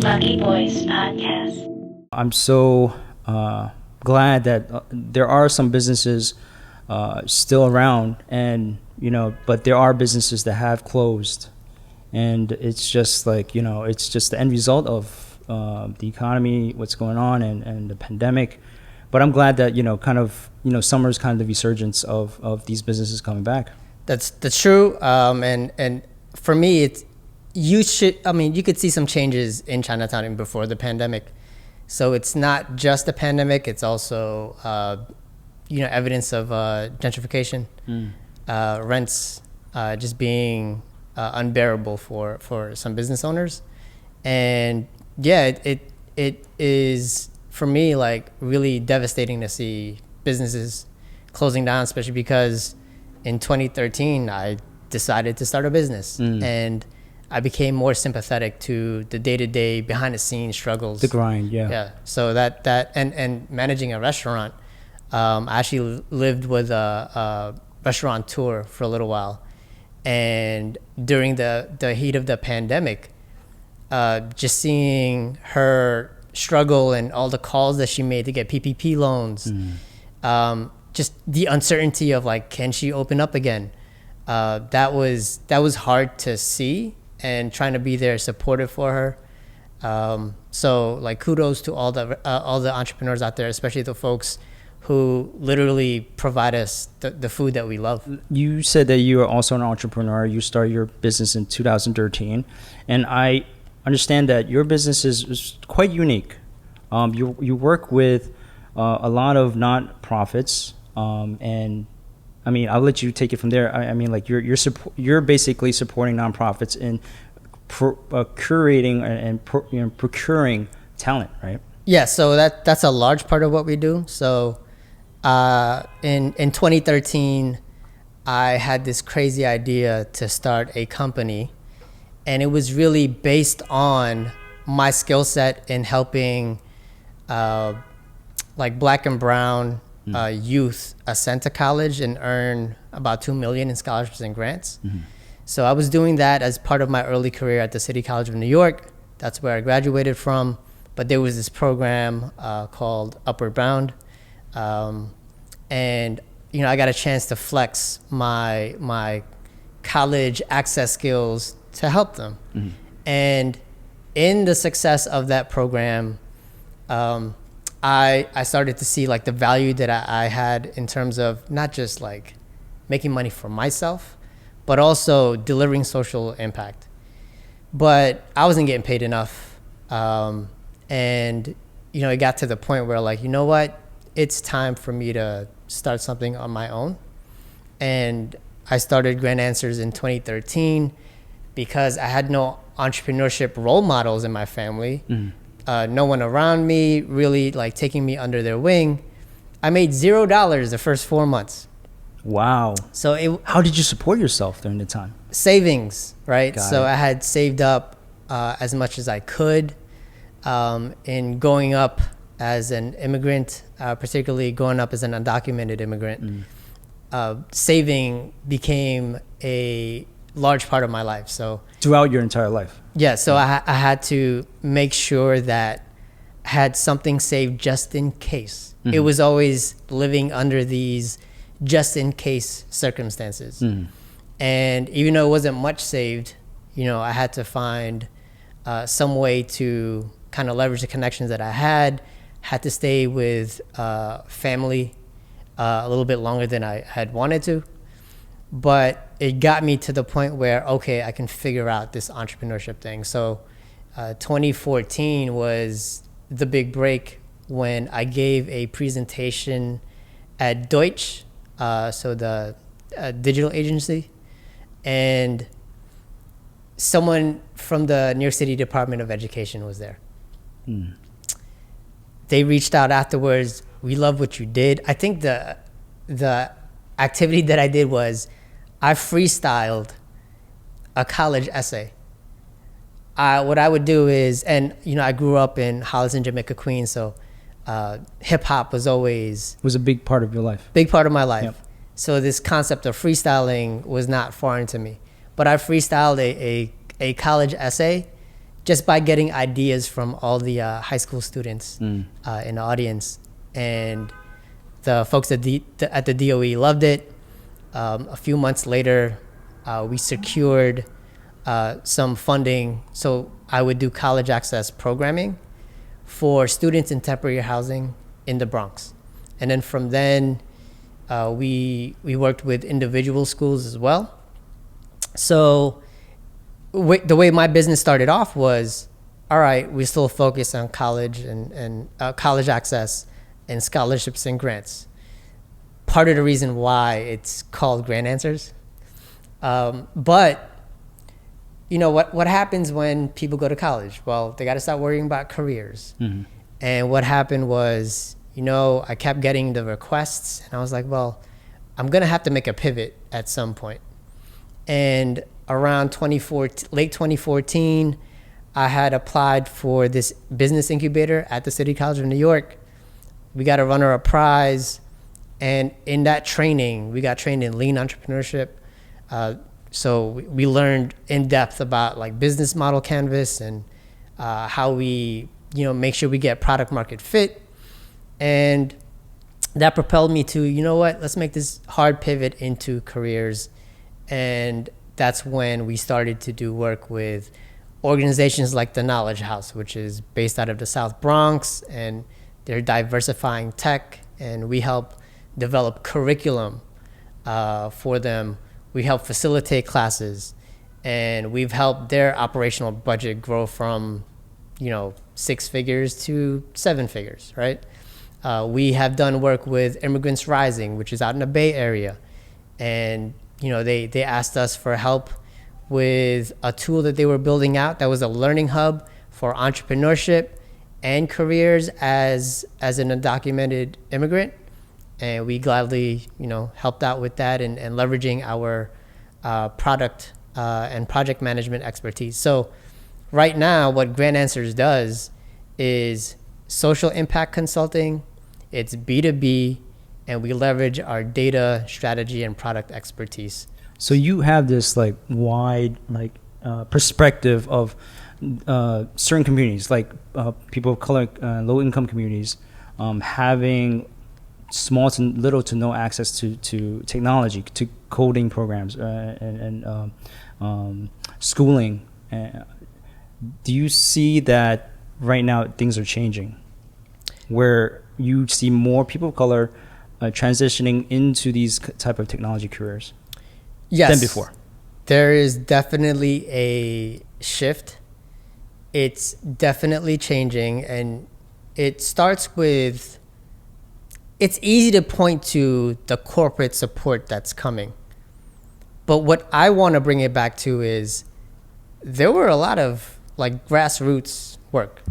Lucky Boys Podcast. I'm so glad that there are some businesses still around, and but there are businesses that have closed, and it's just like it's just the end result of the economy, what's going on, and the pandemic. But I'm glad that summer's kind of the resurgence of these businesses coming back. That's true. And for me, you could see some changes in Chinatown even before the pandemic. So it's not just the pandemic; it's also evidence of gentrification, rents just being unbearable for some business owners, and it is for me like really devastating to see businesses closing down, especially because in 2013 I decided to start a business and I became more sympathetic to the day-to-day behind-the-scenes struggles. The grind, yeah. Yeah. So that and managing a restaurant, I actually lived with a restaurateur for a little while, and during the heat of the pandemic, just seeing her struggle and all the calls that she made to get PPP loans, just the uncertainty of like, can she open up again? That was hard to see. And trying to be there supportive for her. So like kudos to all the entrepreneurs out there, especially the folks who literally provide us the food that we love. You said that you are also an entrepreneur. You started your business in 2013. And I understand that your business is quite unique. You work with a lot of nonprofits, and I mean, I'll let you take it from there. I mean, like you're basically supporting nonprofits in curating and procuring talent, right? Yeah, so that's a large part of what we do. So in 2013, I had this crazy idea to start a company, and it was really based on my skill set in helping like Black and brown youth ascend to college and earn about $2 million in scholarships and grants. So I was doing that as part of my early career at the City College of New York. That's where I graduated from. But there was this program called Upward Bound. And I got a chance to flex my college access skills to help them. And in the success of that program, I started to see like the value that I had in terms of not just like making money for myself, but also delivering social impact. But I wasn't getting paid enough. And it got to the point where like, you know what, it's time for me to start something on my own. And I started Grand Answers in 2013 because I had no entrepreneurship role models in my family. No one around me really like taking me under their wing. I made $0 the first 4 months. Wow. So how did you support yourself during the time? Savings, right? Got so it. I had saved up as much as I could in going up as an immigrant, particularly growing up as an undocumented immigrant. Saving became a large part of my life. So Throughout your entire life? Yeah, so I had to make sure that I had something saved just in case. It was always living under these just in case circumstances. And even though it wasn't much saved, I had to find some way to kind of leverage the connections that I had to stay with family a little bit longer than I had wanted to. But it got me to the point where, okay, I can figure out this entrepreneurship thing. So 2014 was the big break when I gave a presentation at Deutsch, so the digital agency, and someone from the New York City Department of Education was there. They reached out afterwards. We love what you did. I think the activity that I did was I freestyled a college essay. What I would do is, and I grew up in Hollis and Jamaica, Queens, so hip hop was always Was a big part of your life. big part of my life. Yep. So this concept of freestyling was not foreign to me. But I freestyled a college essay just by getting ideas from all the high school students in the audience. And the folks at the DOE loved it. A few months later, we secured some funding. So I would do college access programming for students in temporary housing in the Bronx. And then from then, we worked with individual schools as well. So the way my business started off was, all right, we still focus on college and college access and scholarships and grants. Part of the reason why it's called Grant Answers. But you know what happens when people go to college? Well, they got to start worrying about careers. Mm-hmm. And what happened was, I kept getting the requests, and I was like, well, I'm gonna have to make a pivot at some point. And around late 2014, I had applied for this business incubator at the City College of New York. We got a runner-up prize, and in that training, we got trained in lean entrepreneurship. So we learned in depth about like business model canvas and how we, make sure we get product market fit. And that propelled me to, let's make this hard pivot into careers. And that's when we started to do work with organizations like the Knowledge House, which is based out of the South Bronx, and they're diversifying tech, and we help develop curriculum for them. We help facilitate classes, and we've helped their operational budget grow from, 6 figures to 7 figures, right? We have done work with Immigrants Rising, which is out in the Bay Area, and they asked us for help with a tool that they were building out that was a learning hub for entrepreneurship and careers as an undocumented immigrant. And we gladly, helped out with that and leveraging our product and project management expertise. So right now, what Grant Answers does is social impact consulting. It's B2B, and we leverage our data, strategy, and product expertise. So you have this like wide perspective of certain communities, like people of color, low-income communities, having small to little to no access to technology, to coding programs, and schooling. Do you see that right now things are changing, where you see more people of color transitioning into these type of technology careers? Yes, than before? There is definitely a shift. It's definitely changing, and it starts with, it's easy to point to the corporate support that's coming. But what I want to bring it back to is there were a lot of like grassroots work.